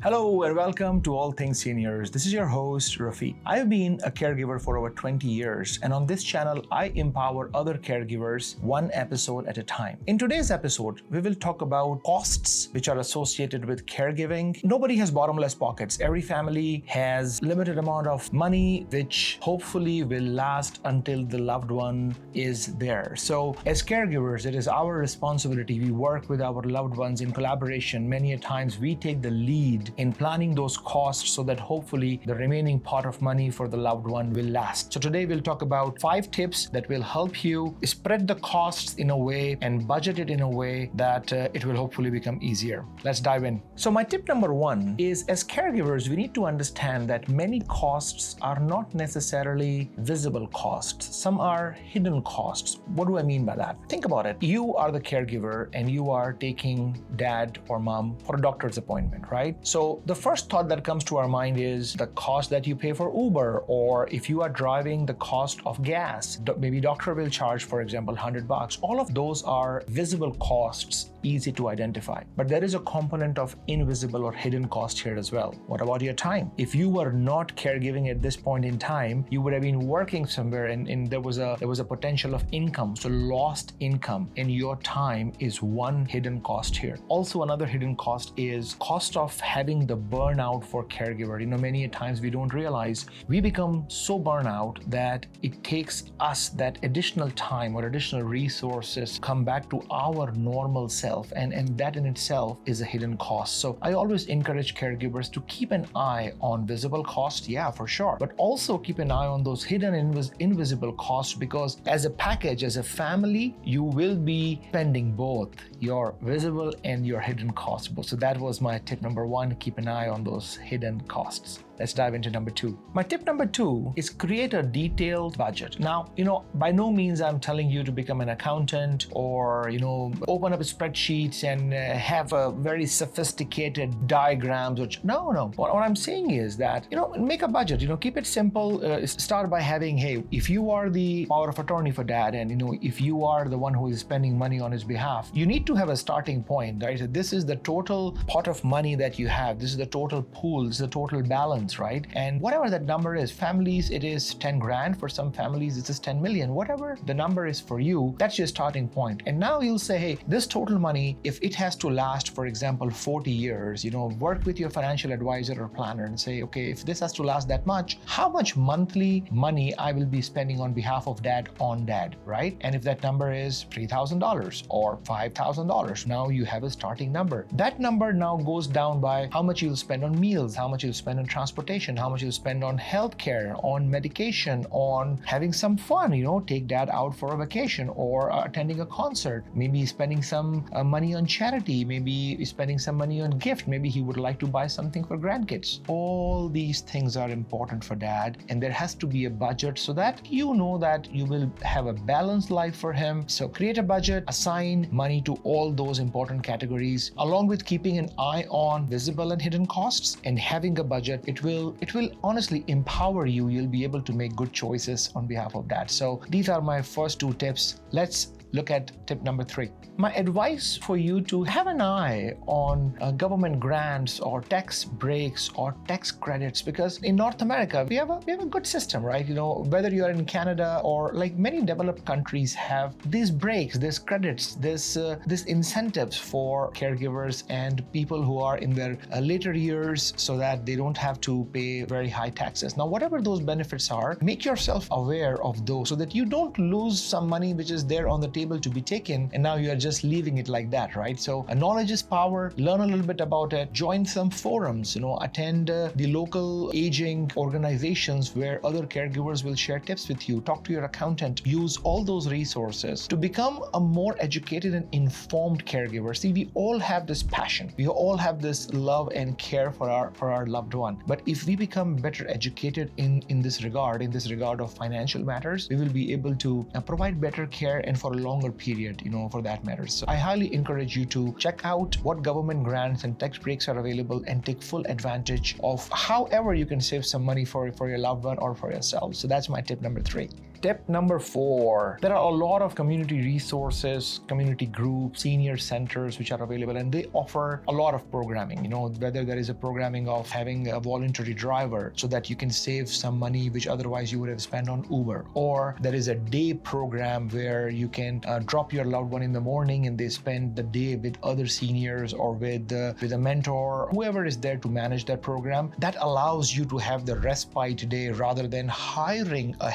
Hello and welcome to All Things Seniors. This is your host, Rafi. I have been a caregiver for over 20 years, and on this channel, I empower other caregivers one episode at a time. In today's episode, we will talk about costs which are associated with caregiving. Nobody has bottomless pockets. Every family has limited amount of money, which hopefully will last until the loved one is there. So as caregivers, it is our responsibility. We work with our loved ones in collaboration. Many a times we take the lead in planning those costs so that hopefully the remaining pot of money for the loved one will last. So today we'll talk about 5 tips that will help you spread the costs in a way and budget it in a way that it will hopefully become easier. Let's dive in. So my tip number 1 is, as caregivers, we need to understand that many costs are not necessarily visible costs. Some are hidden costs. What do I mean by that? Think about it. You are the caregiver and you are taking dad or mom for a doctor's appointment, right? So the first thought that comes to our mind is the cost that you pay for Uber, or if you are driving, the cost of gas. Maybe doctor will charge, for example, $100. All of those are visible costs, easy to identify. But there is a component of invisible or hidden cost here as well. What about your time? If you were not caregiving at this point in time, you would have been working somewhere and there was a potential of income. So lost income in your time is one hidden cost here. Also, another hidden cost is cost of having the burnout for caregiver. Many a times we don't realize we become so burnout that it takes us that additional time or additional resources come back to our normal self, and that in itself is a hidden cost. So I always encourage caregivers to keep an eye on visible costs, yeah, for sure, but also keep an eye on those hidden invisible costs, because as a package, as a family, you will be spending both your visible and your hidden costs. So that was my tip number 1. Keep an eye on those hidden costs. Let's dive into number 2. My tip number 2 is create a detailed budget. Now, by no means I'm telling you to become an accountant or, open up spreadsheets and have a very sophisticated diagrams. No. What I'm saying is that, make a budget, keep it simple. Start by having, hey, if you are the power of attorney for dad and, if you are the one who is spending money on his behalf, you need to have a starting point, right? So this is the total pot of money that you have. This is the total pool. This is the total balance, right? And whatever that number is, families, it is 10 grand. For some families, it is 10 million. Whatever the number is for you, that's your starting point. And now you'll say, hey, this total money, if it has to last, for example, 40 years, work with your financial advisor or planner and say, okay, if this has to last that much, how much monthly money I will be spending on behalf of dad on dad, right? And if that number is $3,000 or $5,000, now you have a starting number. That number now goes down by how much you'll spend on meals, how much you'll spend on transportation, how much you'll spend on healthcare, on medication, on having some fun, take dad out for a vacation or attending a concert, maybe spending some money on charity, maybe spending some money on gift, maybe he would like to buy something for grandkids. All these things are important for dad, and there has to be a budget so that you know that you will have a balanced life for him. So create a budget, assign money to all those important categories, along with keeping an eye on visible and hidden costs. And having a budget, it will honestly empower you. You'll be able to make good choices on behalf of that. So these are my first 2 tips. Let's look at tip number 3. My advice for you to have an eye on government grants or tax breaks or tax credits, because in North America, we have a good system, right? Whether you're in Canada or like many developed countries have these breaks, these credits, this incentives for caregivers and people who are in their later years so that they don't have to pay very high taxes. Now, whatever those benefits are, make yourself aware of those so that you don't lose some money which is there on the table to be taken, and now you are just leaving it like that, right? So knowledge is power. Learn a little bit about it. Join some forums, attend the local aging organizations where other caregivers will share tips with you. Talk to your accountant. Use all those resources to become a more educated and informed caregiver. See, we all have this passion. We all have this love and care for our loved one. But if we become better educated in this regard of financial matters, we will be able to provide better care and for a longer period, for that matter. So I highly encourage you to check out what government grants and tax breaks are available and take full advantage of however you can save some money for your loved one or for yourself. So that's my tip number 3. Tip number 4, there are a lot of community resources, community groups, senior centers which are available, and they offer a lot of programming. Whether there is a programming of having a voluntary driver so that you can save some money which otherwise you would have spent on Uber, or there is a day program where you can drop your loved one in the morning and they spend the day with other seniors or with a mentor, whoever is there to manage that program. That allows you to have the respite day rather than hiring a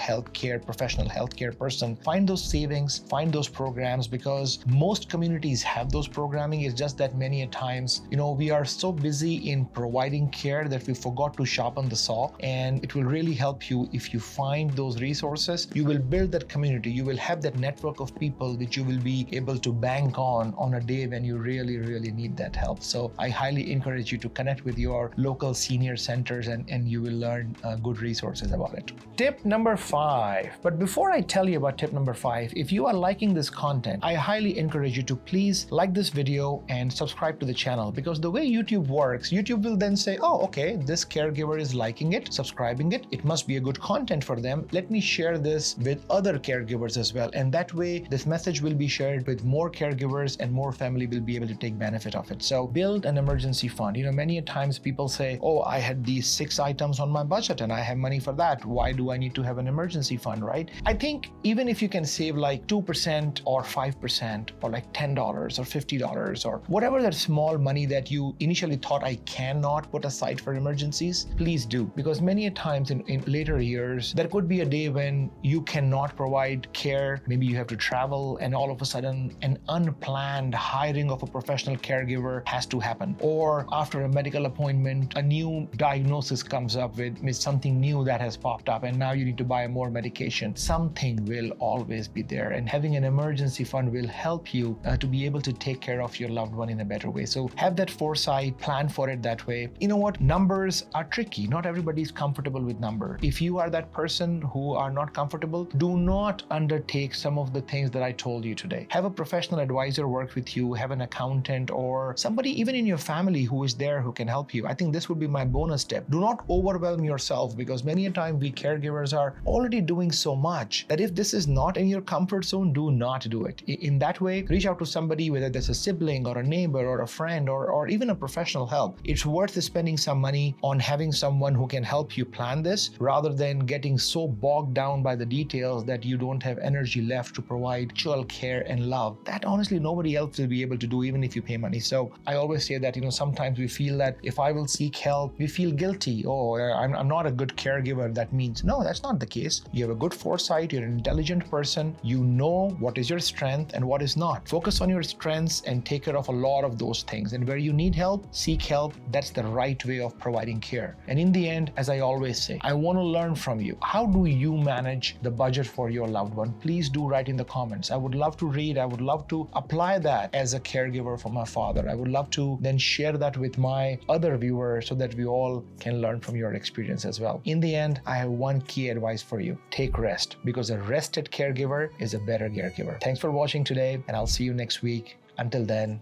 professional healthcare person. Find those savings, find those programs, because most communities have those programming. It's just that many a times, we are so busy in providing care that we forgot to sharpen the saw, and it will really help you if you find those resources. You will build that community. You will have that network of people which you will be able to bank on a day when you really, really need that help. So I highly encourage you to connect with your local senior centers and you will learn good resources about it. Tip number 5. But before I tell you about tip number 5, if you are liking this content, I highly encourage you to please like this video and subscribe to the channel, because the way YouTube works, YouTube will then say, oh, okay, this caregiver is liking it, subscribing it. It must be a good content for them. Let me share this with other caregivers as well. And that way, this message will be shared with more caregivers and more family will be able to take benefit of it. So build an emergency fund. Many a times people say, oh, I had these 6 items on my budget and I have money for that. Why do I need to have an emergency fund, right? I think even if you can save like 2% or 5% or like $10 or $50 or whatever that small money that you initially thought I cannot put aside for emergencies, please do. Because many a times in later years, there could be a day when you cannot provide care. Maybe you have to travel and all of a sudden an unplanned hiring of a professional caregiver has to happen. Or after a medical appointment, a new diagnosis comes up with something new that has popped up and now you need to buy more medication. Something will always be there, and having an emergency fund will help you to be able to take care of your loved one in a better way. So have that foresight, plan for it that way. You know what? Numbers are tricky. Not everybody is comfortable with numbers. If you are that person who are not comfortable, do not undertake some of the things that I told you today. Have a professional advisor work with you, have an accountant or somebody even in your family who is there who can help you. I think this would be my bonus tip. Do not overwhelm yourself, because many a time we caregivers are already doing so much that if this is not in your comfort zone, do not do it. In that way, reach out to somebody, whether that's a sibling or a neighbor or a friend or even a professional help. It's worth spending some money on having someone who can help you plan this rather than getting so bogged down by the details that you don't have energy left to provide actual care and love. That honestly nobody else will be able to do even if you pay money. So I always say that, sometimes we feel that if I will seek help, we feel guilty. Oh, I'm not a good caregiver. That means no, that's not the case. You have a good foresight. You're an intelligent person. You know what is your strength and what is not. Focus on your strengths and take care of a lot of those things. And where you need help, seek help. That's the right way of providing care. And in the end, as I always say, I want to learn from you. How do you manage the budget for your loved one? Please do write in the comments. I would love to read. I would love to apply that as a caregiver for my father. I would love to then share that with my other viewers so that we all can learn from your experience as well. In the end, I have one key advice for you. Take rest, because a rested caregiver is a better caregiver. Thanks for watching today, and I'll see you next week. Until then,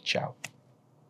ciao.